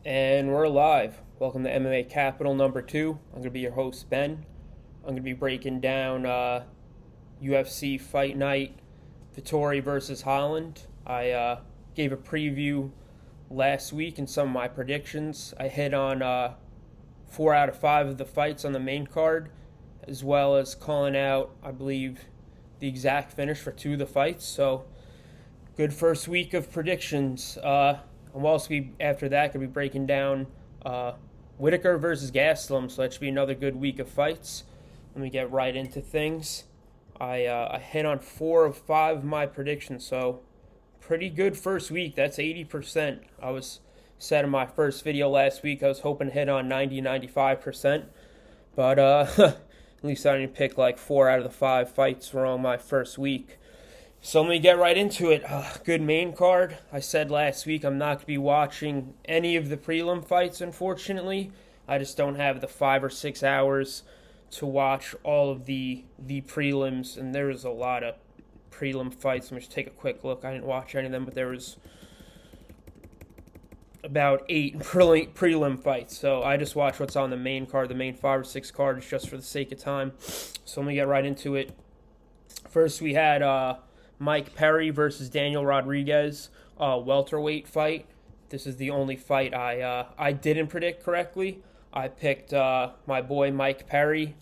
And we're live. Welcome to MMA Capital number 2. I'm going to be your host, Ben. I'm going to be breaking down UFC Fight Night, Vettori versus Holland. I gave a preview last week and some of my predictions. I hit on 4 out of 5 of the fights on the main card, as well as calling out, I believe, the exact finish for 2 of the fights. So, good first week of predictions. I'm also after that going to be breaking down Whittaker versus Gastelum, so that should be another good week of fights. Let me get right into things. I hit on 4 of 5 of my predictions, so pretty good first week. That's 80%. I was said in my first video last week I was hoping to hit on 90-95%, but at least I didn't pick like 4 out of the 5 fights wrong my first week. So let me get right into it. Good main card. I said last week I'm not going to be watching any of the prelim fights, unfortunately. I just don't have the 5 or 6 hours to watch all of the prelims, and there was a lot of prelim fights. Let me just take a quick look. I didn't watch any of them, but there was about 8 prelim fights. So I just watch what's on the main card. The main 5 or 6 cards just for the sake of time. So let me get right into it. First we had Mike Perry versus Daniel Rodriguez, welterweight fight. This is the only fight I didn't predict correctly. I picked my boy Mike Perry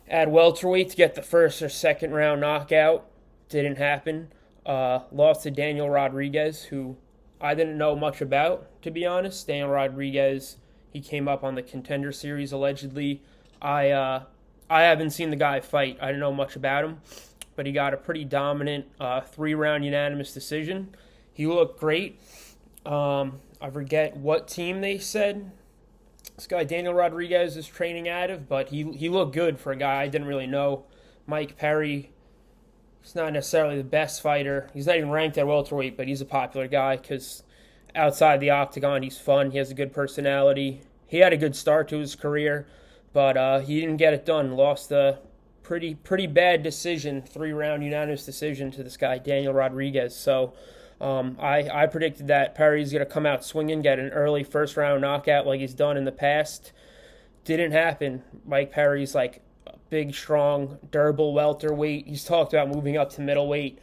at welterweight to get the first or second round knockout. Didn't happen. Lost to Daniel Rodriguez, who I didn't know much about, to be honest. Daniel Rodriguez, he came up on the Contender Series allegedly. I haven't seen the guy fight. I didn't know much about him, but he got a pretty dominant 3-round unanimous decision. He looked great. I forget what team they said this guy Daniel Rodriguez is training out of, but he looked good for a guy I didn't really know. Mike Perry, he's not necessarily the best fighter. He's not even ranked at welterweight, but he's a popular guy because outside the octagon, he's fun. He has a good personality. He had a good start to his career, but he didn't get it done. Lost the pretty bad decision, 3-round unanimous decision to this guy Daniel Rodriguez. So I predicted that Perry's going to come out swinging, get an early first-round knockout like he's done in the past. Didn't happen. Mike Perry's like a big, strong, durable welterweight. He's talked about moving up to middleweight.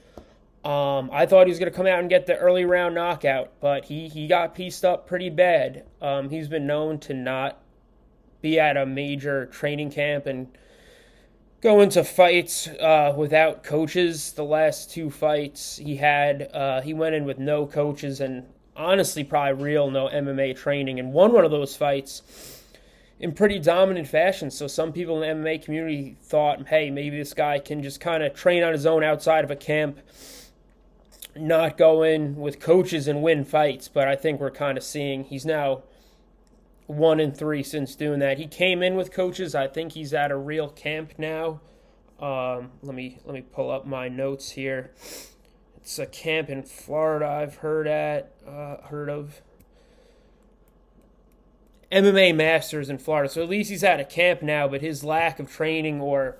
I thought he was going to come out and get the early round knockout, but he got pieced up pretty bad. He's been known to not be at a major training camp and go into fights without coaches. The last 2 fights he had, he went in with no coaches and honestly probably no MMA training, and won one of those fights in pretty dominant fashion. So some people in the MMA community thought, hey, maybe this guy can just kind of train on his own outside of a camp, not go in with coaches and win fights. But I think we're kind of seeing he's now 1-3 since doing that. He came in with coaches. I think he's at a real camp now. Let me pull up my notes here. It's a camp in Florida I've heard of. MMA Masters in Florida. So at least he's at a camp now, but his lack of training, or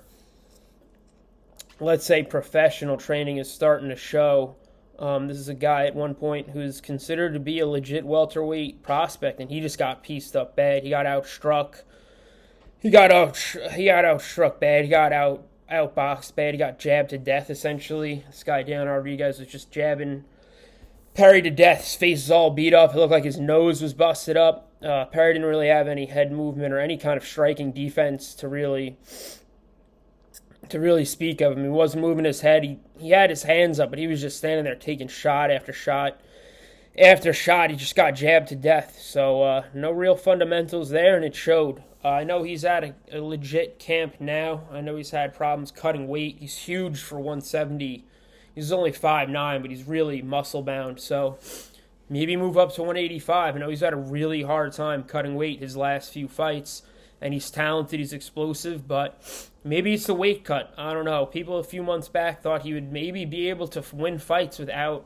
let's say professional training, is starting to show. This is a guy at one point who's considered to be a legit welterweight prospect, and he just got pieced up bad. He got outstruck. He got outstruck bad. He got outboxed bad. He got jabbed to death, essentially. This guy, Daniel Rodriguez, was just jabbing Perry to death. His face is all beat up. It looked like his nose was busted up. Perry didn't really have any head movement or any kind of striking defense to really speak of him. He wasn't moving his head. He had his hands up, but he was just standing there taking shot after shot after shot. He just got jabbed to death. So no real fundamentals there, and it showed. I know he's at a legit camp now. I know he's had problems cutting weight. He's huge for 170. He's only 5'9", but he's really muscle-bound. So maybe move up to 185. I know he's had a really hard time cutting weight his last few fights. And he's talented, he's explosive, but maybe it's the weight cut. I don't know. People a few months back thought he would maybe be able to win fights without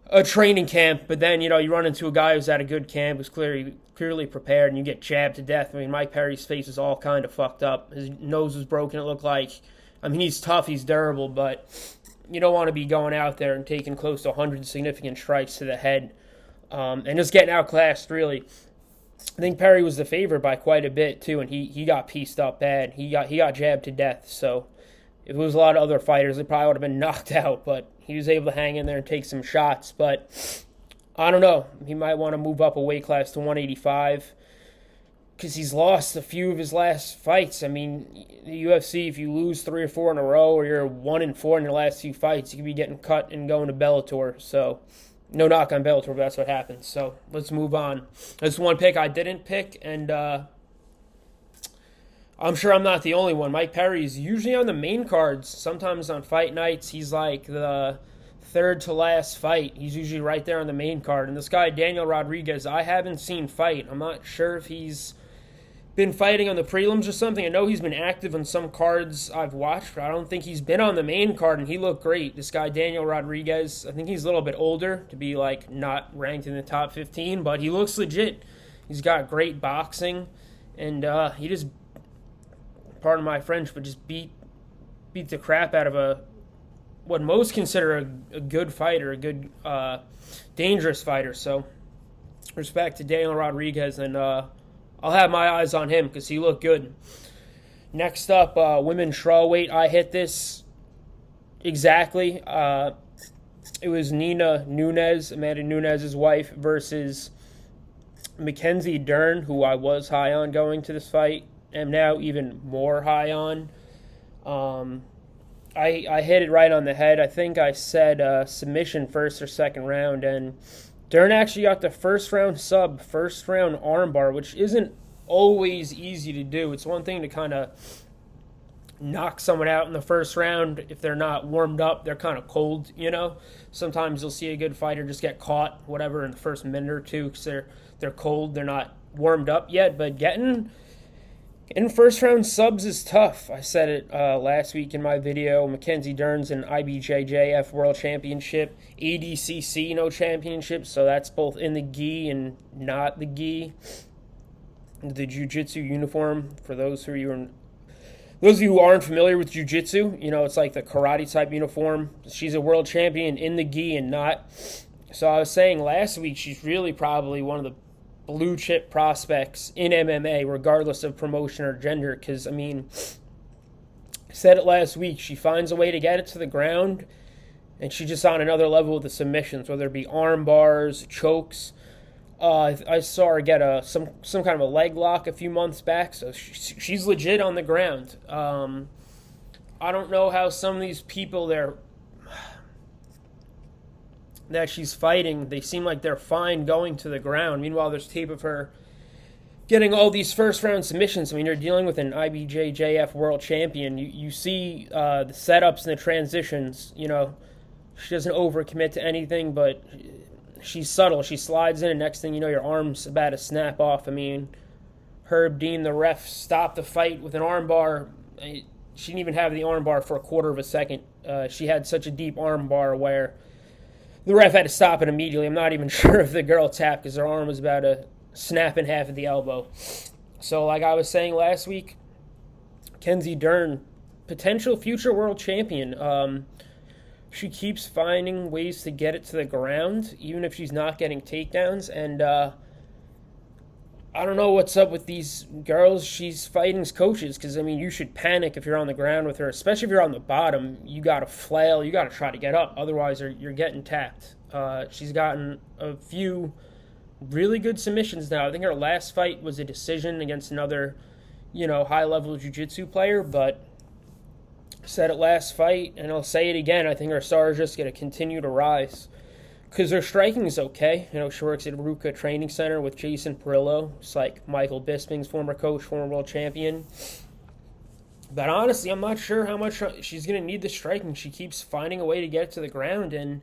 a training camp, but then, you run into a guy who's at a good camp, who's clearly prepared, and you get jabbed to death. I mean, Mike Perry's face is all kind of fucked up. His nose was broken, it looked like. I mean, he's tough, he's durable, but you don't want to be going out there and taking close to 100 significant strikes to the head and just getting outclassed, really. I think Perry was the favorite by quite a bit too, and he got pieced up bad. He got jabbed to death. So if it was a lot of other fighters, they probably would have been knocked out. But he was able to hang in there and take some shots. But I don't know. He might want to move up a weight class to 185 because he's lost a few of his last fights. I mean, the UFC, if you lose 3 or 4 in a row, or you're 1-4 in your last 2 fights, you could be getting cut and going to Bellator. So no knock on Bellator, but that's what happens. So let's move on. That's one pick I didn't pick, and I'm sure I'm not the only one. Mike Perry is usually on the main cards. Sometimes on fight nights, he's like the third to last fight. He's usually right there on the main card. And this guy, Daniel Rodriguez, I haven't seen fight. I'm not sure if he's been fighting on the prelims or something. I know he's been active on some cards I've watched, but I don't think he's been on the main card, and he looked great. This guy, Daniel Rodriguez, I think he's a little bit older to be like not ranked in the top 15, but he looks legit. He's got great boxing, and he just, pardon my French, but just beat the crap out of what most consider a good fighter, a good dangerous fighter. So respect to Daniel Rodriguez, and I'll have my eyes on him because he looked good. Next up, women's strawweight. I hit this exactly. It was Nina Nunes, Amanda Nunes' wife, versus Mackenzie Dern, who I was high on going to this fight. Am now even more high on. I hit it right on the head. I think I said submission first or second round, and Dern actually got the first round armbar, which isn't always easy to do. It's one thing to kind of knock someone out in the first round if they're not warmed up, they're kind of cold, you know. Sometimes you'll see a good fighter just get caught, whatever, in the first minute or two because they're cold, they're not warmed up yet. But getting in first round subs is tough. I said it last week in my video. Mackenzie Dern's an IBJJF World Championship, ADCC no championship, so that's both in the gi and not the gi. The jiu-jitsu uniform, for those of you who aren't familiar with jiu-jitsu, you know, it's like the karate type uniform. She's a world champion in the gi and not. So I was saying last week she's really probably one of the blue chip prospects in MMA, regardless of promotion or gender, because, I mean, I said it last week, she finds a way to get it to the ground, and she's just on another level with the submissions, whether it be arm bars, chokes. I saw her get some kind of a leg lock a few months back, so she's legit on the ground. I don't know how some of these people that she's fighting, they seem like they're fine going to the ground. Meanwhile, there's tape of her getting all these first-round submissions. I mean, you're dealing with an IBJJF world champion. You see the setups and the transitions. You know, she doesn't overcommit to anything, but she's subtle. She slides in, and next thing you know, your arm's about to snap off. I mean, Herb Dean, the ref, stopped the fight with an armbar. She didn't even have the armbar for a quarter of a second. She had such a deep armbar where the ref had to stop it immediately. I'm not even sure if the girl tapped because her arm was about to snap in half at the elbow. So like I was saying last week, Kenzie Dern, potential future world champion. She keeps finding ways to get it to the ground, even if she's not getting takedowns. And I don't know what's up with these girls she's fighting's coaches, because, I mean, you should panic if you're on the ground with her, especially if you're on the bottom. You got to flail. You got to try to get up. Otherwise, you're getting tapped. She's gotten a few really good submissions now. I think her last fight was a decision against another, high-level jiu-jitsu player, but I said it last fight, and I'll say it again. I think her star is just going to continue to rise. Because her striking is okay. She works at Ruka Training Center with Jason Perillo. It's like Michael Bisping's former coach, former world champion. But honestly, I'm not sure how much she's going to need the striking. She keeps finding a way to get it to the ground, and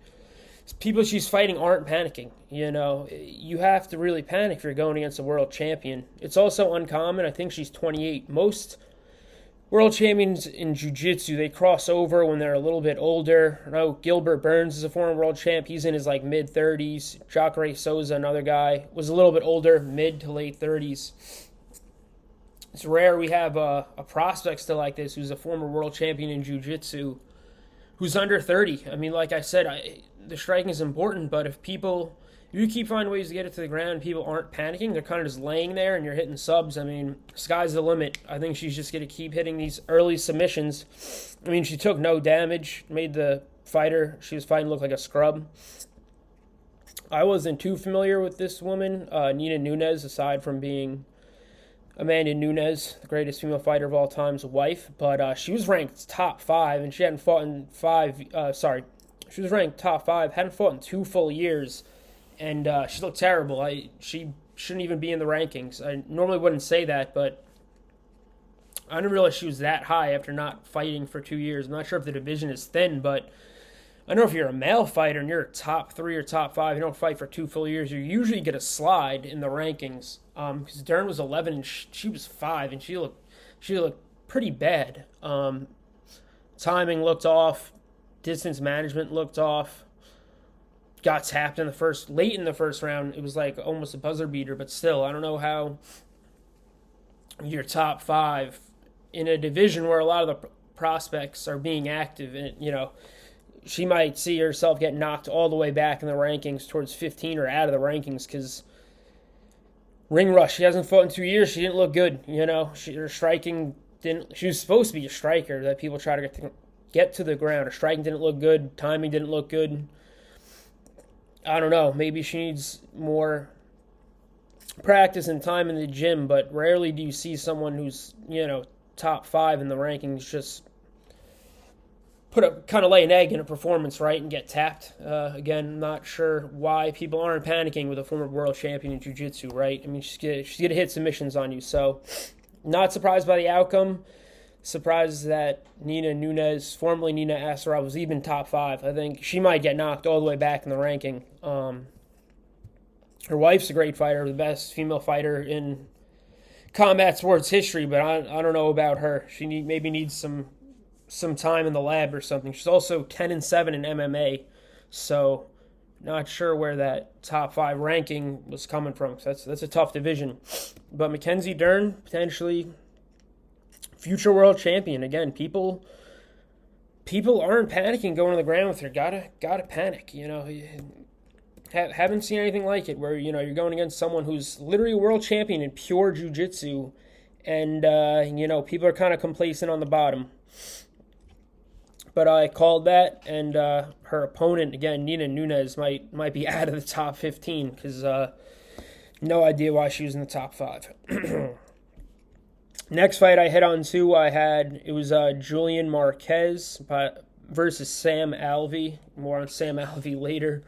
people she's fighting aren't panicking. You have to really panic if you're going against a world champion. It's also uncommon. I think she's 28. Most world champions in jiu-jitsu, they cross over when they're a little bit older. I know Gilbert Burns is a former world champ. He's in his mid-30s. Jacare Souza, another guy, was a little bit older, mid to late 30s. It's rare we have a prospect still like this who's a former world champion in jiu-jitsu who's under 30. I mean, like I said, the striking is important, but if you keep finding ways to get it to the ground. People aren't panicking. They're kind of just laying there, and you're hitting subs. I mean, sky's the limit. I think she's just going to keep hitting these early submissions. I mean, she took no damage, made the fighter she was fighting look like a scrub. I wasn't too familiar with this woman, Nina Nunes, aside from being Amanda Nunes, the greatest female fighter of all time's wife. But she was ranked top 5, and she hadn't fought in she was ranked top 5, hadn't fought in 2 full years. And she looked terrible. She shouldn't even be in the rankings. I normally wouldn't say that, but I didn't realize she was that high after not fighting for 2 years. I'm not sure if the division is thin, but I know if you're a male fighter and you're top 3 or top 5, you don't fight for 2 full years, you usually get a slide in the rankings. Because Dern was 11 and she was 5, and she looked pretty bad. Timing looked off. Distance management looked off. Got tapped late in the first round. It was like almost a buzzer beater, but still, I don't know how you're top 5 in a division where a lot of the prospects are being active. And, she might see herself get knocked all the way back in the rankings towards 15 or out of the rankings because ring rush. She hasn't fought in 2 years. She didn't look good. Her striking didn't. She was supposed to be a striker that people try to get to the ground. Her striking didn't look good. Timing didn't look good. I don't know. Maybe she needs more practice and time in the gym, but rarely do you see someone who's, top 5 in the rankings just kind of lay an egg in a performance, right, and get tapped. Again, not sure why people aren't panicking with a former world champion in jiu-jitsu, right? I mean, she's going to hit submissions on you. So, not surprised by the outcome. Surprised that Nina Nunes, formerly Nina Asarov, was even top 5. I think she might get knocked all the way back in the ranking. Her wife's a great fighter, the best female fighter in combat sports history, but I don't know about her. She maybe needs some time in the lab or something. She's also 10-7 in MMA, so not sure where that top 5 ranking was coming from. So that's a tough division. But Mackenzie Dern, potentially future world champion. Again, people aren't panicking going to the ground with her. Gotta panic. Haven't seen anything like it where you're going against someone who's literally a world champion in pure jiu-jitsu, and people are kind of complacent on the bottom. But I called that, and her opponent again, Nina Nunes, might be out of the top 15 because no idea why she was in the top 5. Next fight I hit on to, it was Julian Marquez versus Sam Alvey. More on Sam Alvey later.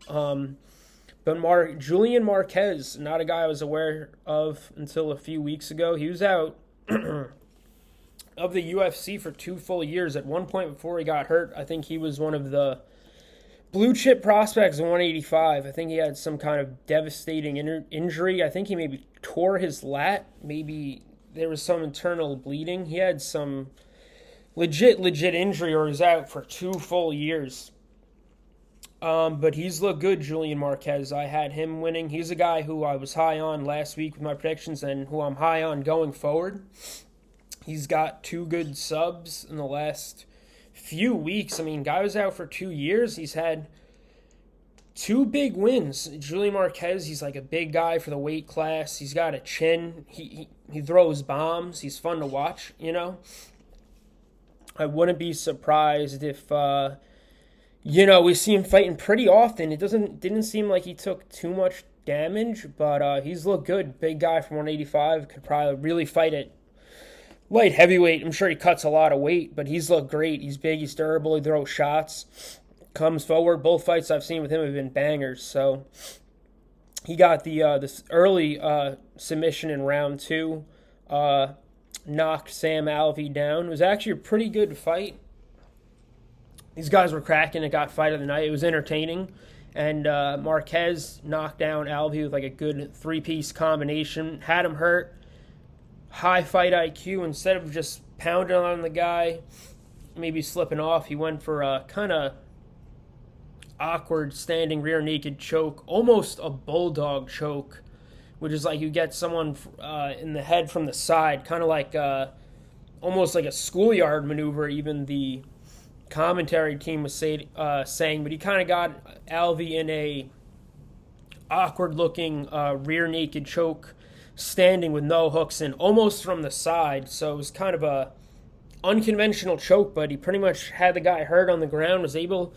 But Julian Marquez, not a guy I was aware of until a few weeks ago. He was out of the UFC for 2 full years. At one point before he got hurt, I think he was one of the blue chip prospects in 185. I think he had some kind of devastating injury. I think he maybe tore his lat. Maybe there was some internal bleeding. He had some legit injury, or was out for 2 full years. But he's looked good, Julian Marquez. I had him winning. He's a guy who I was high on last week with my predictions and who I'm high on going forward. He's got 2 good subs in the last few weeks. I mean, guy was out for 2 years. He's had 2 big wins. Julian Marquez, he's like a big guy for the weight class. He's got a chin. He throws bombs. He's fun to watch, I wouldn't be surprised if, we see him fighting pretty often. It didn't seem like he took too much damage, but he's looked good. Big guy from 185. Could probably really fight at light heavyweight. I'm sure he cuts a lot of weight, but he's looked great. He's big. He's durable. He throws shots. Comes forward. Both fights I've seen with him have been bangers. So he got this early submission in round 2. Knocked Sam Alvey down. It was actually a pretty good fight. These guys were cracking. It got fight of the night. It was entertaining. And Marquez knocked down Alvey with like a good 3-piece combination. Had him hurt. High fight IQ. Instead of just pounding on the guy, maybe slipping off, he went for a kind of awkward standing rear naked choke. Almost a bulldog choke, which is like you get someone in the head from the side. Kind of like almost like a schoolyard maneuver, even the commentary team was saying, but he kind of got Alvey in a awkward-looking rear naked choke, standing with no hooks and almost from the side. So it was kind of a unconventional choke, but he pretty much had the guy hurt on the ground, was able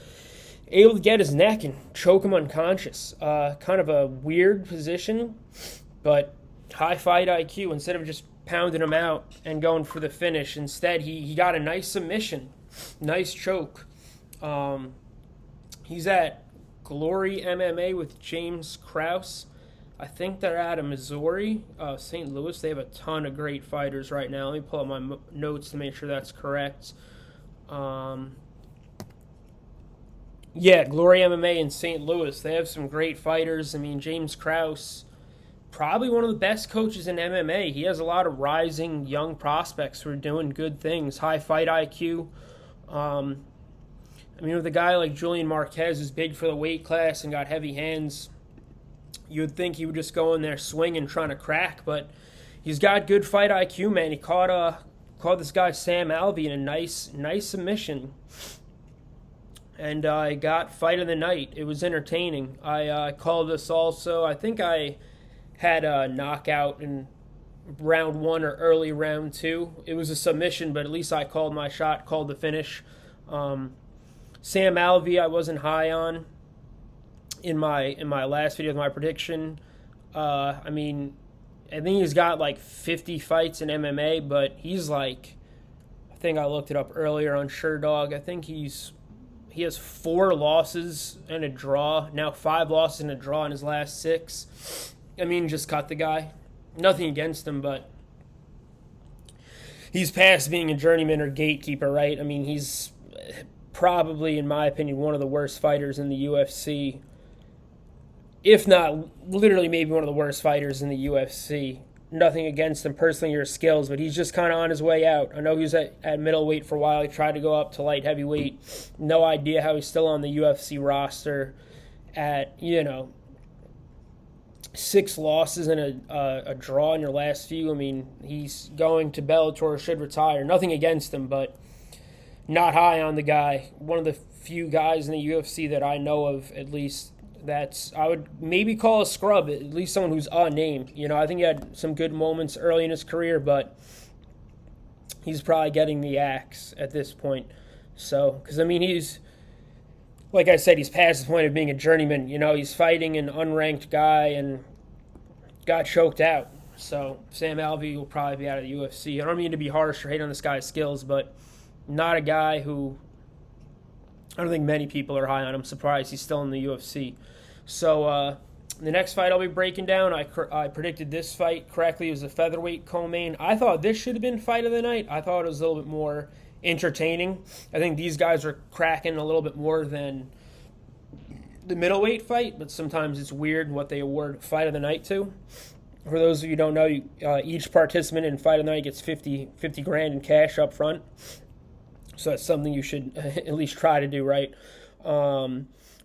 to get his neck and choke him unconscious. Kind of a weird position, but high fight IQ. Instead of just pounding him out and going for the finish, instead he got a nice submission, nice choke. He's at Glory MMA with James Krause. I think they're out of Missouri, St. Louis. They have a ton of great fighters right now. Let me pull up my notes to make sure that's correct. Yeah, Glory MMA in St. Louis. They have some great fighters. I mean, James Krause, probably one of the best coaches in MMA. He has a lot of rising young prospects who are doing good things. High fight IQ. I mean, with a guy like Julian Marquez, who's big for the weight class and got heavy hands, you would think he would just go in there swinging, trying to crack, but he's got good fight IQ, man. He caught this guy Sam Alvey in a nice submission, and I got fight of the night. It was entertaining. I called this also. I think I had a knockout in round 1 or early round 2. It was a submission, but at least I called my shot, called the finish. Sam Alvey I wasn't high on in my last video with my prediction. I mean, I think he's got like 50 fights in MMA, but he's like, I think I looked it up earlier on SureDog. I think he has 4 losses and a draw. Now 5 losses and a draw in his last 6. I mean, just cut the guy. Nothing against him, but he's past being a journeyman or gatekeeper, right? I mean, he's probably, in my opinion, one of the worst fighters in the UFC. If not, literally maybe one of the worst fighters in the UFC. Nothing against him personally or skills, but he's just kind of on his way out. I know he was at middleweight for a while. He tried to go up to light heavyweight. No idea how he's still on the UFC roster at, 6 losses and a draw in your last few. I mean, he's going to Bellator, should retire. Nothing against him, but not high on the guy. One of the few guys in the UFC that I know of, at least, I would maybe call a scrub, at least someone who's a name. I think he had some good moments early in his career, but he's probably getting the axe at this point. So, because, I mean, he's, like I said, he's past the point of being a journeyman. He's fighting an unranked guy and got choked out. So, Sam Alvey will probably be out of the UFC. I don't mean to be harsh or hate on this guy's skills, but not a guy who, I don't think many people are high on. I'm surprised he's still in the UFC. So the next fight I'll be breaking down, I predicted this fight correctly. It was a featherweight co-main. I thought this should have been fight of the night. I thought it was a little bit more entertaining. I think these guys are cracking a little bit more than the middleweight fight, but sometimes it's weird what they award fight of the night to. For those of you who don't know, each participant in fight of the night gets 50 grand in cash up front. So that's something you should at least try to do, right?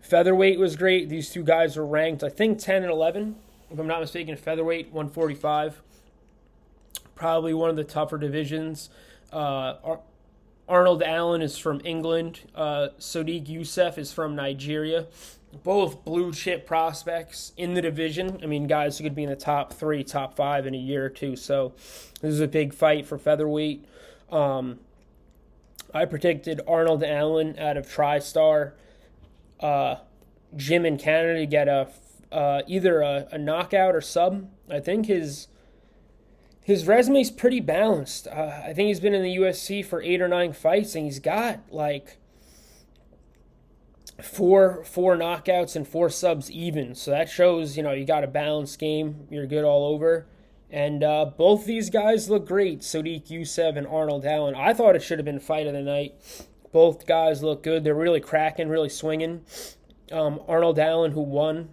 Featherweight was great. These two guys were ranked, I think, 10 and 11, if I'm not mistaken. Featherweight, 145. Probably one of the tougher divisions. Arnold Allen is from England. Sodiq Youssef is from Nigeria. Both blue-chip prospects in the division. I mean, guys who could be in the top 3, top 5 in a year or two. So this is a big fight for featherweight. I predicted Arnold Allen out of TriStar Gym in Canada to get either a knockout or sub. I think his resume is pretty balanced. I think he's been in the UFC for 8 or 9 fights, and he's got like four knockouts and 4 subs even. So that shows, you got a balanced game. You're good all over. And both these guys look great, Sodiq Youssef and Arnold Allen. I thought it should have been fight of the night. Both guys look good. They're really cracking, really swinging. Arnold Allen, who won,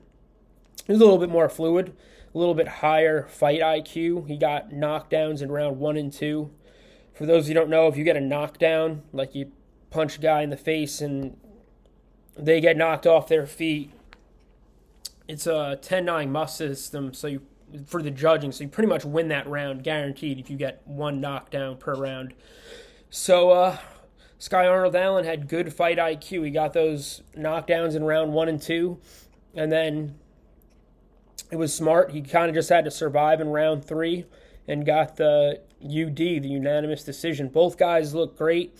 is a little bit more fluid, a little bit higher fight IQ. He got knockdowns in round 1 and 2. For those who don't know, if you get a knockdown, like you punch a guy in the face and they get knocked off their feet, it's a 10-9 must system, so for the judging, so you pretty much win that round guaranteed if you get 1 knockdown per round. So Sky Arnold Allen had good fight IQ. He got those knockdowns in round 1 and 2, and then It was smart. He kind of just had to survive in round 3 and got the UD, the unanimous decision. Both guys look great.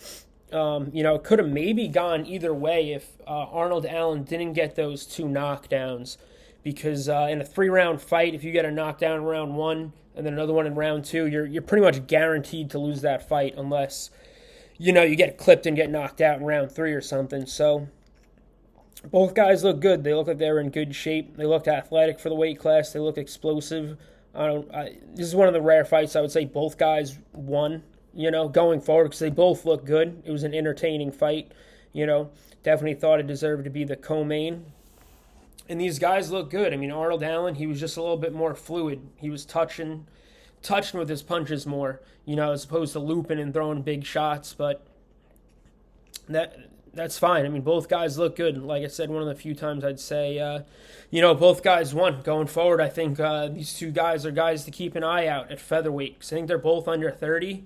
It could have maybe gone either way if Arnold Allen didn't get those 2 knockdowns. Because in a 3-round fight, if you get a knockdown in round 1 and then another one in round 2, you're pretty much guaranteed to lose that fight unless, you get clipped and get knocked out in round 3 or something. So both guys look good. They look like they were in good shape. They looked athletic for the weight class. They looked explosive. This is one of the rare fights I would say both guys won, going forward because they both look good. It was an entertaining fight, Definitely thought it deserved to be the co-main. And these guys look good. I mean, Arnold Allen, he was just a little bit more fluid. He was touching with his punches more, as opposed to looping and throwing big shots. But that's fine. I mean, both guys look good. Like I said, one of the few times I'd say, both guys won. Going forward, I think these 2 guys are guys to keep an eye out at featherweight because I think they're both under 30.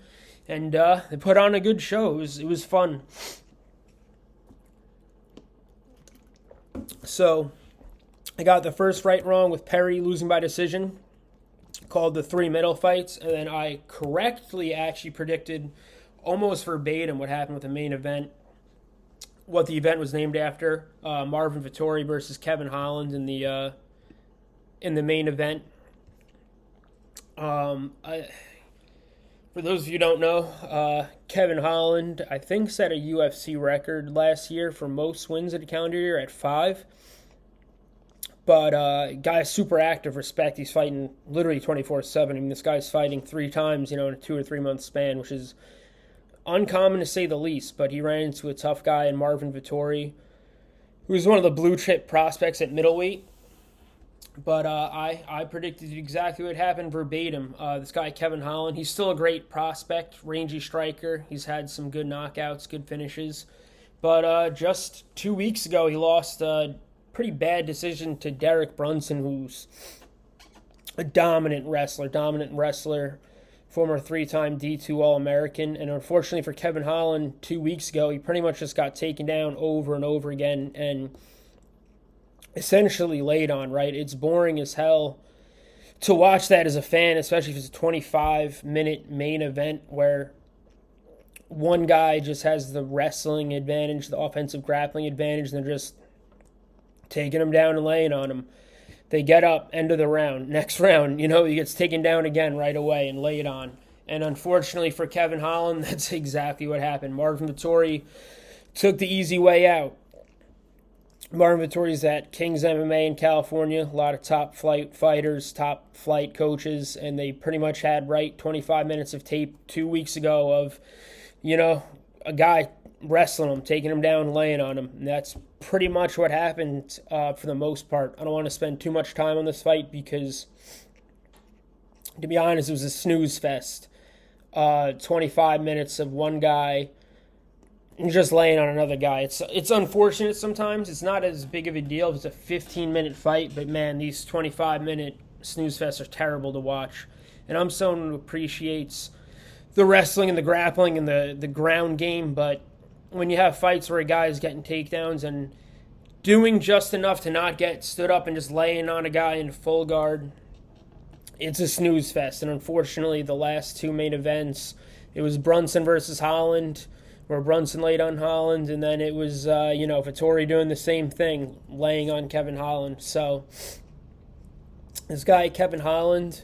And they put on a good show. It was fun. So I got the first fight wrong with Perry losing by decision, called the 3 middle fights, and then I correctly actually predicted almost verbatim what happened with the main event, what the event was named after, Marvin Vettori versus Kevin Holland in the main event. For those of you who don't know, Kevin Holland, I think, set a UFC record last year for most wins in a calendar year at 5. But guy's super active, respect. He's fighting literally 24/7. I mean, this guy's fighting 3 times, in a 2 or 3 month span, which is uncommon to say the least. But he ran into a tough guy in Marvin Vettori, who was one of the blue chip prospects at middleweight. But I predicted exactly what happened verbatim. This guy, Kevin Holland, he's still a great prospect, rangy striker. He's had some good knockouts, good finishes. But just 2 weeks ago, he lost pretty bad decision to Derek Brunson, who's a dominant wrestler, former 3-time D2 All-American. And unfortunately for Kevin Holland, 2 weeks ago, he pretty much just got taken down over and over again and essentially laid on, right? It's boring as hell to watch that as a fan, especially if it's a 25-minute main event where one guy just has the wrestling advantage, the offensive grappling advantage, and they're just taking him down and laying on him. They get up, end of the round. Next round, he gets taken down again right away and laid on. And unfortunately for Kevin Holland, that's exactly what happened. Marvin Vettori took the easy way out. Marvin Vettori's at King's MMA in California. A lot of top flight fighters, top flight coaches, and they pretty much had 25 minutes of tape 2 weeks ago of, a guy wrestling him, taking him down, laying on him. And that's pretty much what happened for the most part. I don't want to spend too much time on this fight because, to be honest, it was a snooze fest. 25 minutes of one guy just laying on another guy. It's unfortunate sometimes. It's not as big of a deal if it's a 15-minute fight, but man, these 25-minute snooze fests are terrible to watch. And I'm someone who appreciates the wrestling and the grappling and the ground game, but when you have fights where a guy is getting takedowns and doing just enough to not get stood up and just laying on a guy in full guard, it's a snooze fest. And unfortunately, the last 2 main events, it was Brunson versus Holland, where Brunson laid on Holland, and then it was, Vettori doing the same thing, laying on Kevin Holland. So this guy, Kevin Holland,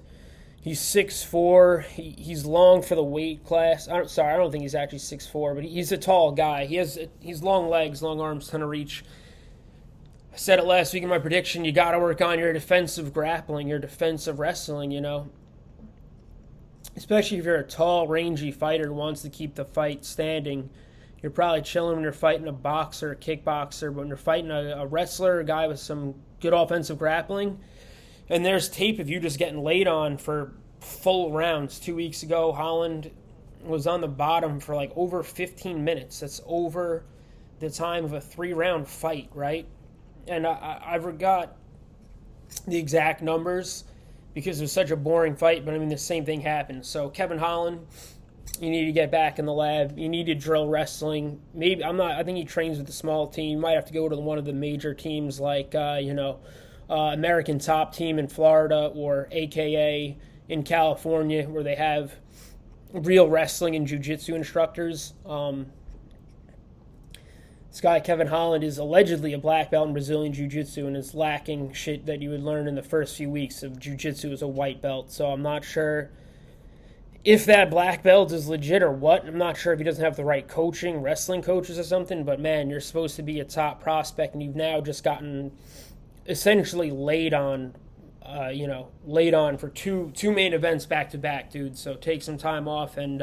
he's 6'4". He's long for the weight class. I don't think he's actually 6'4", but he's a tall guy. He's long legs, long arms, ton of reach. I said it last week in my prediction, you got to work on your defensive grappling, your defensive wrestling, Especially if you're a tall, rangy fighter who wants to keep the fight standing. You're probably chilling when you're fighting a boxer, a kickboxer, but when you're fighting a wrestler, a guy with some good offensive grappling, and there's tape of you just getting laid on for full rounds. 2 weeks ago, Holland was on the bottom for over 15 minutes. That's over the time of a 3-round fight, right? And I forgot the exact numbers because it was such a boring fight, but the same thing happened. So Kevin Holland, you need to get back in the lab. You need to drill wrestling. I think he trains with a small team. You might have to go to one of the major teams like, American Top Team in Florida, or AKA in California, where they have real wrestling and jiu-jitsu instructors. This guy, Kevin Holland, is allegedly a black belt in Brazilian Jiu-Jitsu and is lacking shit that you would learn in the first few weeks of Jiu-Jitsu as a white belt. So I'm not sure if that black belt is legit or what. I'm not sure if he doesn't have the right coaching, wrestling coaches or something. But, man, you're supposed to be a top prospect, and you've now just gotten essentially laid on for two main events back-to-back, dude. So take some time off and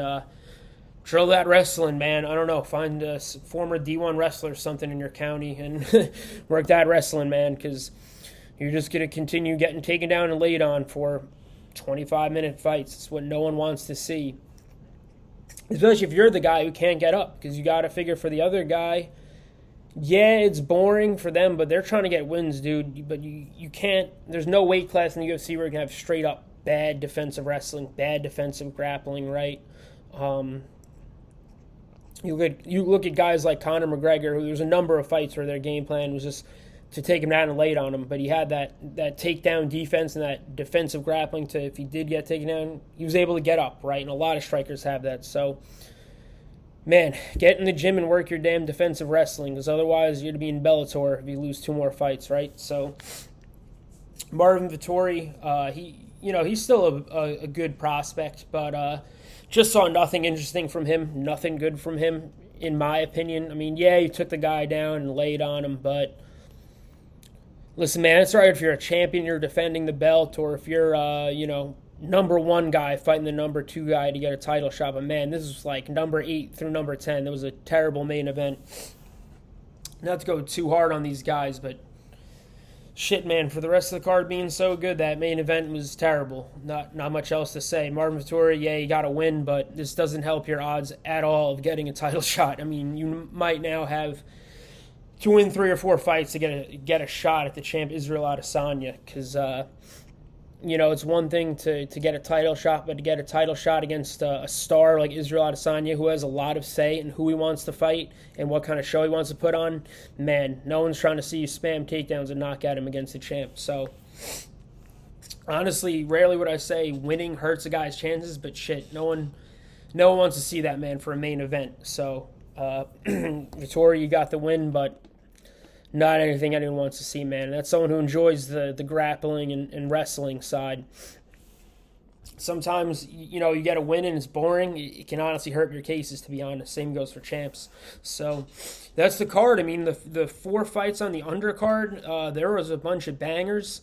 drill that wrestling, man. I don't know. Find a former D1 wrestler or something in your county and work that wrestling, man, because you're just going to continue getting taken down and laid on for 25-minute fights. It's what no one wants to see, especially if you're the guy who can't get up, because you got to figure for the other guy, yeah, it's boring for them, but they're trying to get wins, dude. But you can't. There's no weight class in the UFC where you can have straight up bad defensive wrestling, bad defensive grappling, right? You look at guys like Conor McGregor, who there's a number of fights where their game plan was just to take him down and lay it on him, but he had that takedown defense and that defensive grappling to, if he did get taken down, he was able to get up, right? And a lot of strikers have that. So, man, get in the gym and work your damn defensive wrestling, because otherwise you're going to be in Bellator if you lose 2 more fights, right? So, Marvin Vettori, he's still a good prospect, but just saw nothing interesting from him, nothing good from him, in my opinion. I mean, yeah, you took the guy down and laid on him, but listen, man, it's all right if you're a champion, you're defending the belt, or if you're, number 1 guy fighting the number 2 guy to get a title shot. But, man, this was like number 8 through number 10. That was a terrible main event. Not to go too hard on these guys, but shit, man, for the rest of the card being so good, that main event was terrible. Not much else to say. Marvin Vettori, yeah, you got to win, but this doesn't help your odds at all of getting a title shot. I mean, you might now have to win 3 or 4 fights to get a shot at the champ Israel Adesanya, because it's one thing to get a title shot, but to get a title shot against a star like Israel Adesanya, who has a lot of say in who he wants to fight and what kind of show he wants to put on, man, no one's trying to see you spam takedowns and knock at him against the champ. So, honestly, rarely would I say winning hurts a guy's chances, but shit, no one wants to see that, man, for a main event. So, Vettori, you got the win, but not anything anyone wants to see, man. That's someone who enjoys the grappling and wrestling side. Sometimes, you get a win and it's boring. It can honestly hurt your cases, to be honest. Same goes for champs. So that's the card. I mean, the 4 fights on the undercard, there was a bunch of bangers.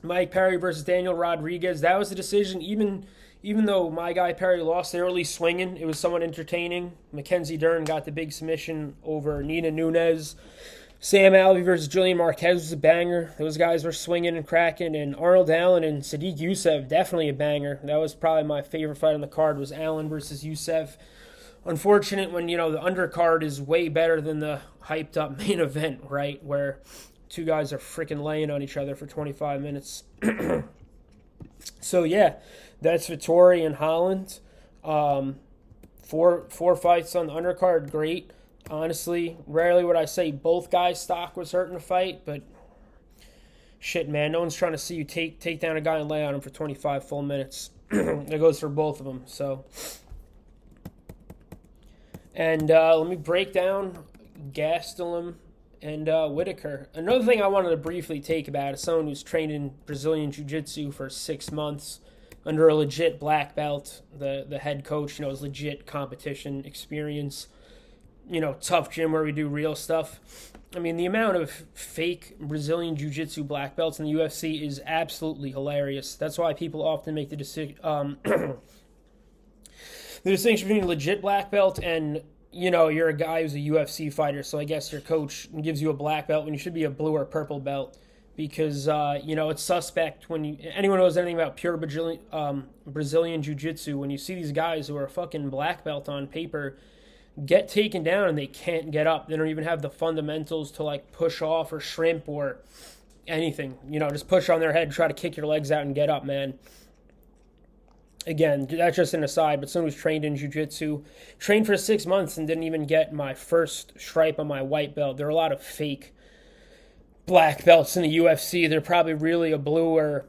Mike Perry versus Daniel Rodriguez. That was the decision. Even though my guy Perry lost, they were at least swinging. It was somewhat entertaining. Mackenzie Dern got the big submission over Nina Nunes. Sam Alvey versus Julian Marquez was a banger. Those guys were swinging and cracking. And Arnold Allen and Sadiq Youssef, definitely a banger. That was probably my favorite fight on the card, was Allen versus Youssef. Unfortunate when, the undercard is way better than the hyped-up main event, right, where 2 guys are freaking laying on each other for 25 minutes. So, yeah, that's Vettori and Holland. 4 fights on the undercard, great. Honestly, rarely would I say both guys' stock was hurting the fight, but shit, man, no one's trying to see you take down a guy and lay on him for 25 full minutes. That goes for both of them. So, and let me break down Gastelum and Whittaker. Another thing I wanted to briefly take about is someone who's trained in Brazilian Jiu-Jitsu for 6 months under a legit black belt. The head coach, has legit competition experience. Tough gym where we do real stuff. I mean, the amount of fake Brazilian Jiu-Jitsu black belts in the UFC is absolutely hilarious. That's why people often make the decision, the distinction between legit black belt and, you're a guy who's a UFC fighter, so I guess your coach gives you a black belt when you should be a blue or purple belt, because, it's suspect when anyone knows anything about pure Brazilian Jiu-Jitsu, when you see these guys who are a fucking black belt on paper get taken down and they can't get up. They don't even have the fundamentals to, push off or shrimp or anything. Just push on their head, try to kick your legs out and get up, man. Again, that's just an aside, but someone who's trained in jiu-jitsu, trained for 6 months and didn't even get my first stripe on my white belt. There are a lot of fake black belts in the UFC. They're probably really a blue or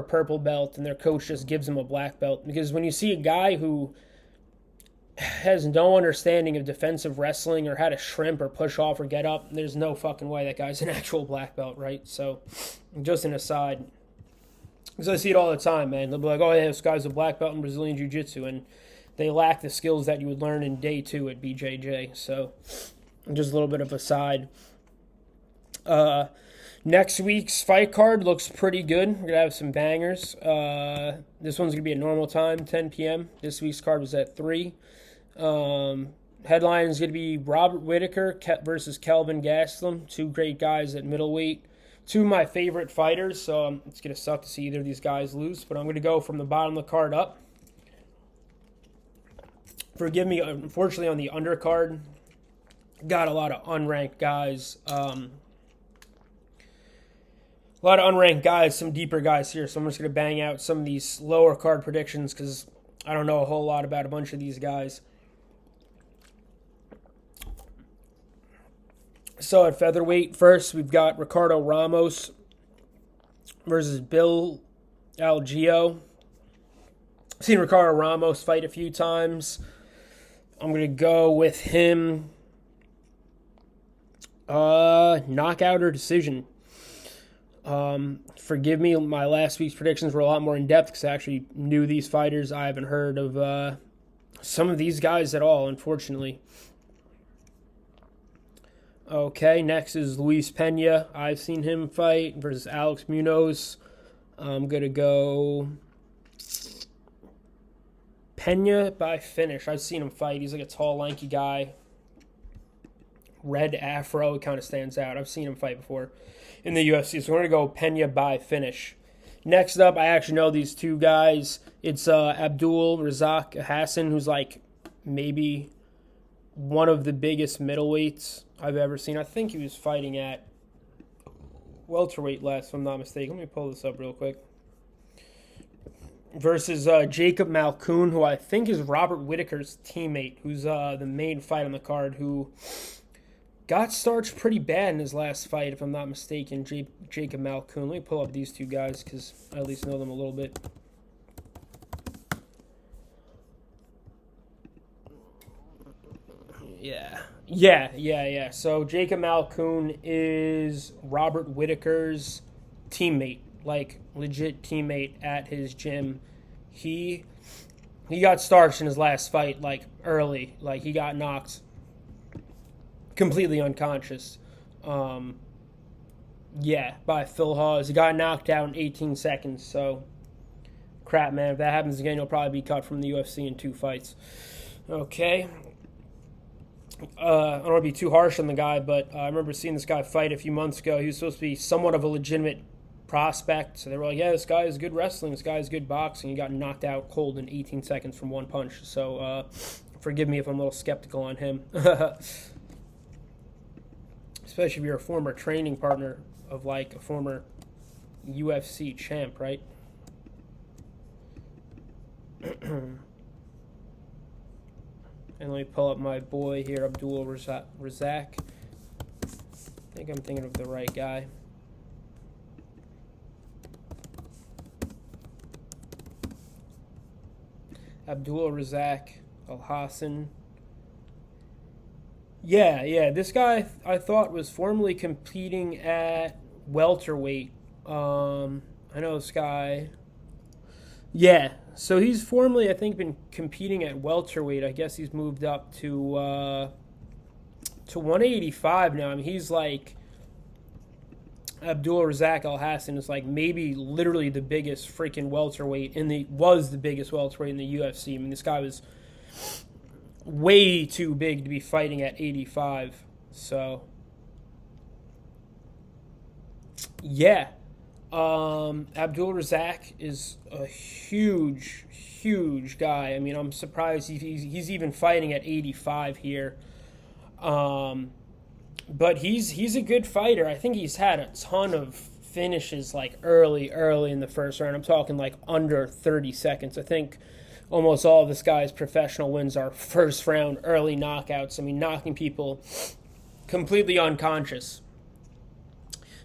purple belt, and their coach just gives them a black belt. Because when you see a guy who has no understanding of defensive wrestling or how to shrimp or push off or get up, there's no fucking way that guy's an actual black belt, right? So, just an aside. Because I see it all the time, man. They'll be like, oh, yeah, this guy's a black belt in Brazilian Jiu-Jitsu, and they lack the skills that you would learn in day 2 at BJJ. So, just a little bit of aside. Next week's fight card looks pretty good. We're going to have some bangers. This one's going to be at normal time, 10 p.m. This week's card was at 3. Headline is going to be Robert Whittaker versus Kelvin Gastelum. 2 great guys at middleweight. 2 of my favorite fighters, so it's going to suck to see either of these guys lose. But I'm going to go from the bottom of the card up. Forgive me, unfortunately, on the undercard, got a lot of unranked guys. A lot of unranked guys, some deeper guys here. So I'm just going to bang out some of these lower card predictions because I don't know a whole lot about a bunch of these guys. So at featherweight, first we've got Ricardo Ramos versus Bill Algeo. I've seen Ricardo Ramos fight a few times. I'm going to go with him knockout or decision. Forgive me, my last week's predictions were a lot more in-depth because I actually knew these fighters. I haven't heard of some of these guys at all, unfortunately. Okay, next is Luis Pena. I've seen him fight versus Alex Munoz. I'm going to go Pena by finish. I've seen him fight. He's like a tall, lanky guy. Red afro, it kind of stands out. I've seen him fight before in the UFC. So we're going to go Pena by finish. Next up, I actually know these 2 guys. It's Abdul Razak Hassan, who's like maybe one of the biggest middleweights I've ever seen. I think he was fighting at welterweight last, if I'm not mistaken. Let me pull this up real quick. Versus Jacob Malkoun, who I think is Robert Whittaker's teammate, who's the main fight on the card, who got starched pretty bad in his last fight, if I'm not mistaken, Jacob Malkoun. Let me pull up these 2 guys because I at least know them a little bit. Yeah. So Jacob Malkoun is Robert Whittaker's teammate, like legit teammate at his gym. He got starched in his last fight, like early, like he got knocked completely unconscious. By Phil Hawes. He got knocked out in 18 seconds. So crap, man. If that happens again, he'll probably be cut from the UFC in 2 fights. Okay. I don't want to be too harsh on the guy, but I remember seeing this guy fight a few months ago. He was supposed to be somewhat of a legitimate prospect. So they were like, yeah, this guy is good wrestling. This guy is good boxing. He got knocked out cold in 18 seconds from 1 punch. So forgive me if I'm a little skeptical on him. Especially if you're a former training partner of like a former UFC champ, right? And let me pull up my boy here, Abdul Razak. I think I'm thinking of the right guy. Abdul Razak Al-Hassan. Yeah, this guy I thought was formerly competing at welterweight. I know this guy. Yeah, so he's formerly, I think, been competing at welterweight. I guess he's moved up to 185 now. I mean, he's like Abdul Razak Al-Hassan is like maybe literally the biggest freaking welterweight was the biggest welterweight in the UFC. I mean, this guy was way too big to be fighting at 85. So, yeah. Abdul Razak is a huge guy. I mean, I'm surprised he's even fighting at 85 here. But he's a good fighter. I think he's had a ton of finishes like early in the first round. I'm talking like under 30 seconds. I think almost all of this guy's professional wins are first round early knockouts. I mean, knocking people completely unconscious.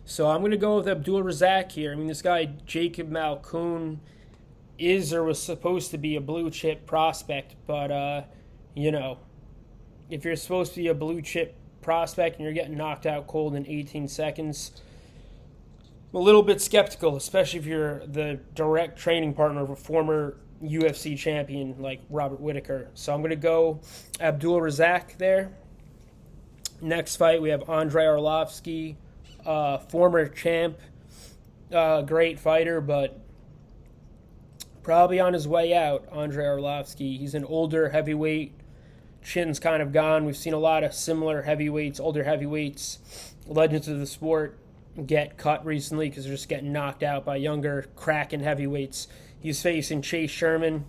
So I'm going to go with Abdul Razak here. I mean, this guy, Jacob Malkoun, is or was supposed to be a blue chip prospect, but, if you're supposed to be a blue chip prospect and you're getting knocked out cold in 18 seconds, I'm a little bit skeptical, especially if you're the direct training partner of a former UFC champion like Robert Whittaker. So I'm going to go Abdul Razak there. Next fight, we have Andrei Arlovsky, former champ, great fighter, but probably on his way out, Andrei Arlovsky. He's an older heavyweight. Chin's kind of gone. We've seen a lot of similar heavyweights, older heavyweights, legends of the sport, get cut recently because they're just getting knocked out by younger, cracking heavyweights. He's facing Chase Sherman.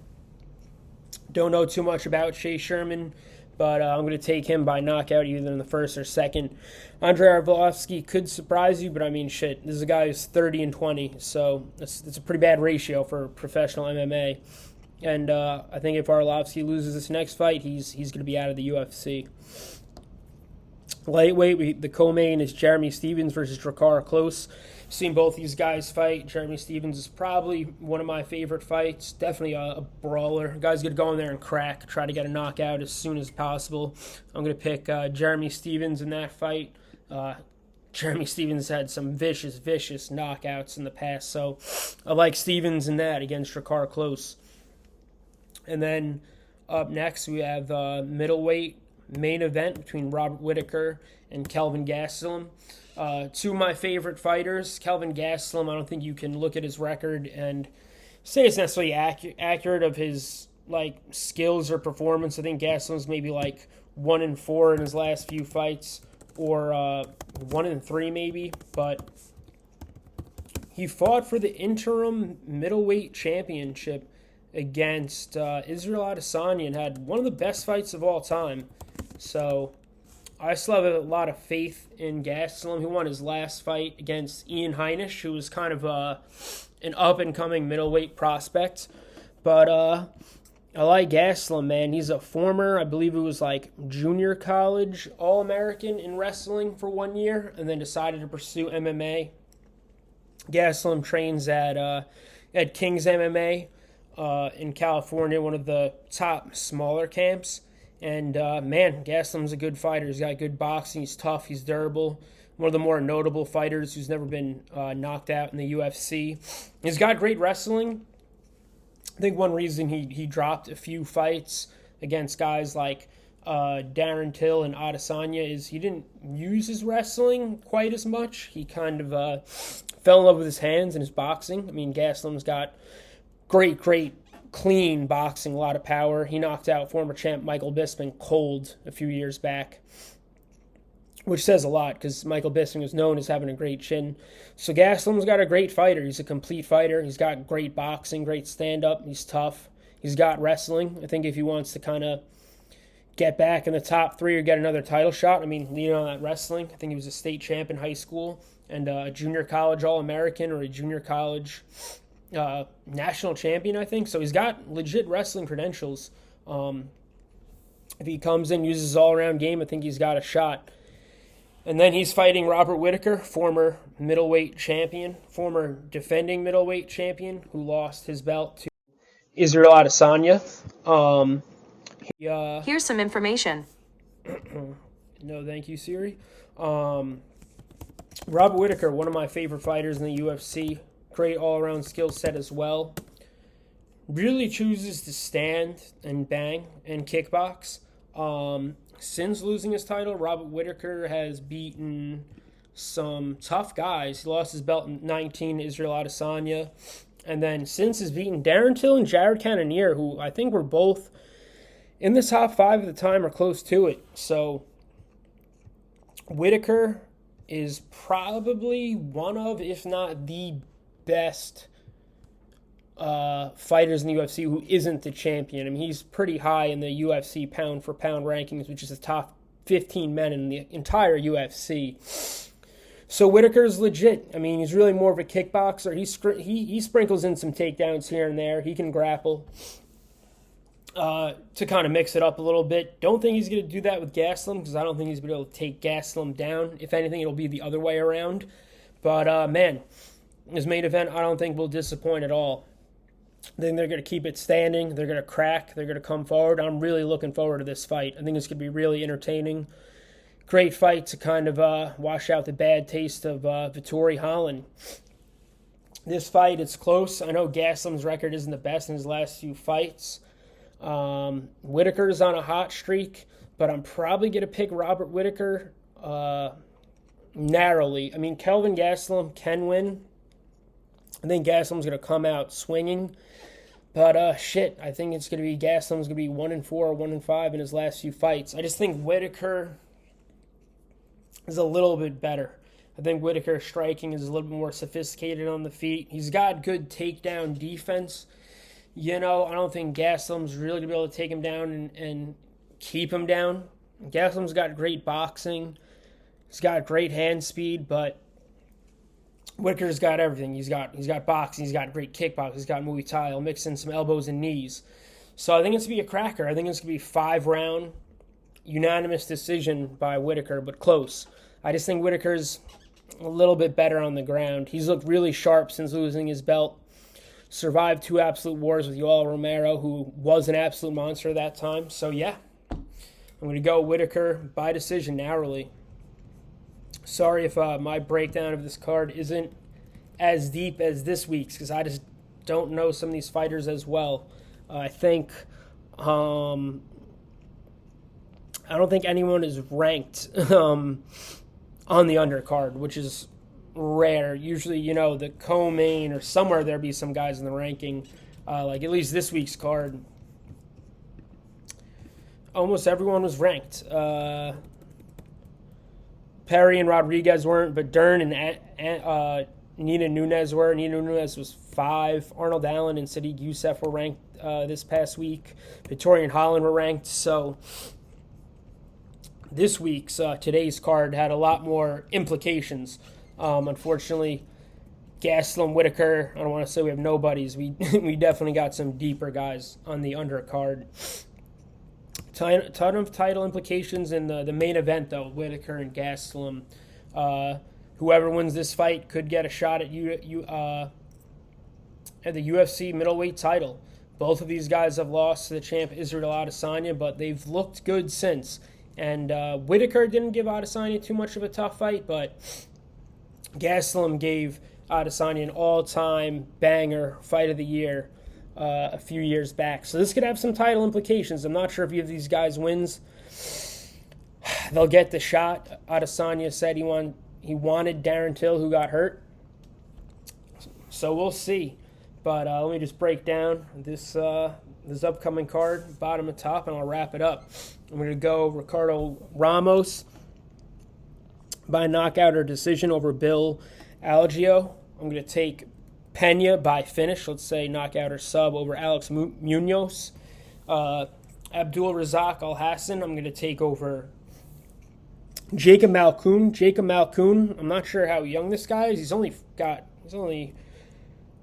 Don't know too much about Chase Sherman, but I'm going to take him by knockout either in the first or second. Andrei Arlovsky could surprise you, but I mean, shit, this is a guy who's 30-20, so it's a pretty bad ratio for professional MMA. And I think if Arlovsky loses this next fight, he's going to be out of the UFC. Lightweight, the co-main is Jeremy Stephens versus Drakkar Klose. Seen both these guys fight. Jeremy Stephens is probably one of my favorite fights. Definitely a brawler. Guy's going to go in there and crack, try to get a knockout as soon as possible. I'm going to pick Jeremy Stephens in that fight. Jeremy Stephens had some vicious knockouts in the past, so I like Stephens in that against Drakkar Klose. And then up next, we have middleweight main event between Robert Whittaker and Kelvin Gastelum. Two of my favorite fighters. Kelvin Gastelum, I don't think you can look at his record and say it's necessarily accurate of his skills or performance. I think Gastelum's maybe 1-4 in his last few fights, or 1-3 maybe, but he fought for the interim middleweight championship against Israel Adesanya and had one of the best fights of all time. So I still have a lot of faith in Gastelum. He won his last fight against Ian Heinisch, who was kind of an up-and-coming middleweight prospect. But I like Gastelum, man. He's a former, I believe it was junior college All-American in wrestling for 1 year, and then decided to pursue MMA. Gastelum trains at King's MMA in California, one of the top smaller camps. And, Gastelum's a good fighter. He's got good boxing. He's tough. He's durable. One of the more notable fighters who's never been knocked out in the UFC. He's got great wrestling. I think one reason he dropped a few fights against guys like Darren Till and Adesanya is he didn't use his wrestling quite as much. He kind of fell in love with his hands and his boxing. I mean, Gastelum's got great clean boxing, a lot of power. He knocked out former champ Michael Bisping cold a few years back, which says a lot because Michael Bisping is known as having a great chin. So Gastelum's got a great fighter. He's a complete fighter. He's got great boxing, great stand-up. He's tough. He's got wrestling. I think if he wants to kind of get back in the top three or get another title shot, I mean, that wrestling. I think he was a state champ in high school and a junior college All-American or a junior college national champion, I think. So he's got legit wrestling credentials. If he comes in, uses his all-around game, I think he's got a shot. And then he's fighting Robert Whittaker, former middleweight champion, former defending middleweight champion, who lost his belt to Israel Adesanya. Here's some information. No, thank you, Siri. Robert Whittaker, one of my favorite fighters in the UFC. Great all-around skill set as well. Really chooses to stand and bang and kickbox. Since losing his title, Robert Whittaker has beaten some tough guys. He lost his belt in 19 to Israel Adesanya. And then since has beaten Darren Till and Jared Cannonier, who I think were both in the top 5 at the time or close to it. So Whittaker is probably one of, if not the best fighters in the UFC who isn't the champion. I mean, he's pretty high in the UFC pound-for-pound rankings, which is the top 15 men in the entire UFC. So Whittaker's legit. I mean, he's really more of a kickboxer. He sprinkles in some takedowns here and there. He can grapple to kind of mix it up a little bit. Don't think he's going to do that with Gastelum because I don't think he's going to be able to take Gastelum down. If anything, it'll be the other way around. But, man, this main event I don't think will disappoint at all. I think they're going to keep it standing. They're going to crack. They're going to come forward. I'm really looking forward to this fight. I think it's going to be really entertaining. Great fight to kind of wash out the bad taste of Vettori Holland. This fight, it's close. I know Gastelum's record isn't the best in his last few fights. Whittaker's on a hot streak, but I'm probably going to pick Robert Whittaker narrowly. I mean, Kelvin Gastelum can win. I think Gastelum's going to come out swinging. But, I think it's going to be Gastelum's going to be 1-4 or 1-5 in his last few fights. I just think Whittaker is a little bit better. I think Whittaker's striking is a little bit more sophisticated on the feet. He's got good takedown defense. I don't think Gastelum's really going to be able to take him down and keep him down. Gastelum's got great boxing. He's got great hand speed, but Whittaker's got everything. He's got boxing. He's got great kickboxing. He's got Muay Thai. He'll mix in some elbows and knees. So I think it's going to be a cracker. I think it's going to be 5-round unanimous decision by Whittaker, but close. I just think Whittaker's a little bit better on the ground. He's looked really sharp since losing his belt. Survived 2 absolute wars with Yoel Romero, who was an absolute monster at that time. So, yeah, I'm going to go Whittaker by decision narrowly. Sorry if my breakdown of this card isn't as deep as this week's, because I just don't know some of these fighters as well. I think I don't think anyone is ranked on the undercard, which is rare. Usually, the co-main or somewhere there'll be some guys in the ranking. Like at least this week's card, almost everyone was ranked. Perry and Rodriguez weren't, but Dern and Nina Nunes were. Nina Nunes was 5. Arnold Allen and Sadiq Youssef were ranked this past week. Vettori and Holland were ranked. So this week's, today's card had a lot more implications. Unfortunately, Gastelum, Whittaker, I don't want to say we have nobodies. We definitely got some deeper guys on the undercard. Ton of title implications in the main event, though, Whittaker and Gastelum. Whoever wins this fight could get a shot at the UFC middleweight title. Both of these guys have lost to the champ Israel Adesanya, but they've looked good since. And Whittaker didn't give Adesanya too much of a tough fight, but Gastelum gave Adesanya an all-time banger fight of the year a few years back. So this could have some title implications. I'm not sure if either of these guys wins, they'll get the shot. Adesanya said he wanted Darren Till, who got hurt. So we'll see. But let me just break down this upcoming card, bottom and top, and I'll wrap it up. I'm going to go Ricardo Ramos by knockout or decision over Bill Algeo. I'm going to take Pena by finish, let's say knockout or sub, over Alex Munoz. Abdul Razak Al Hassan, I'm going to take over Jacob Malkoun. Jacob Malkoun, I'm not sure how young this guy is. He's only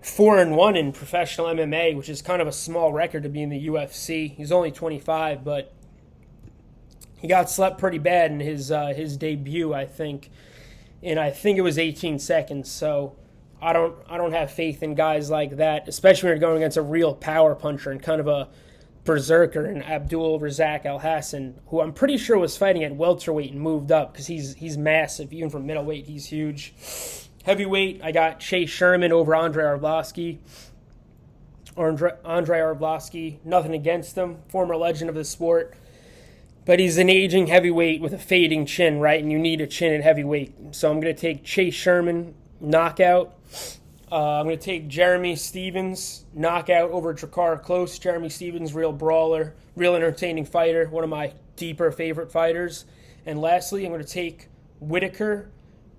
4-1 in professional MMA, which is kind of a small record to be in the UFC. He's only 25, but he got slept pretty bad in his debut, I think. And I think it was 18 seconds, so I don't have faith in guys like that, especially when you're going against a real power puncher and kind of a berserker in Abdul Razak Al Hassan, who I'm pretty sure was fighting at welterweight and moved up because he's massive. Even from middleweight, he's huge. Heavyweight, I got Chase Sherman over Andrei Arlovsky. Andrei Arlovsky, nothing against him, former legend of the sport. But he's an aging heavyweight with a fading chin, right? And you need a chin at heavyweight. So I'm going to take Chase Sherman, knockout. I'm going to take Jeremy Stephens, knockout over Drakkar Klose. Jeremy Stephens, real brawler, real entertaining fighter, one of my deeper favorite fighters. And lastly, I'm going to take Whittaker,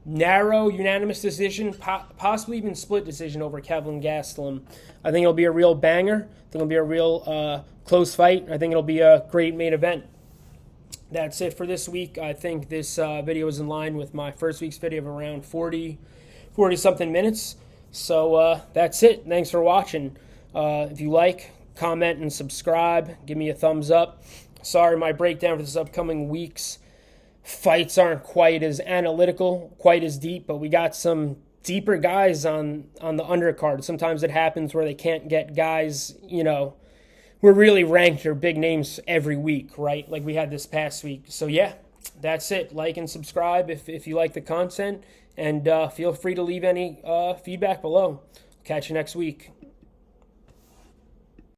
narrow, unanimous decision, possibly even split decision over Kelvin Gastelum. I think it'll be a real banger. I think it'll be a real close fight. I think it'll be a great main event. That's it for this week. I think this video is in line with my first week's video of around 40-something minutes. So that's it. Thanks for watching. If you like, comment, and subscribe. Give me a thumbs up. Sorry, my breakdown for this upcoming week's fights aren't quite as analytical, quite as deep, but we got some deeper guys on the undercard. Sometimes it happens where they can't get guys, we're really ranked or big names every week, right? Like we had this past week. So yeah, that's it. Like and subscribe if you like the content, and feel free to leave any feedback below. Catch you next week.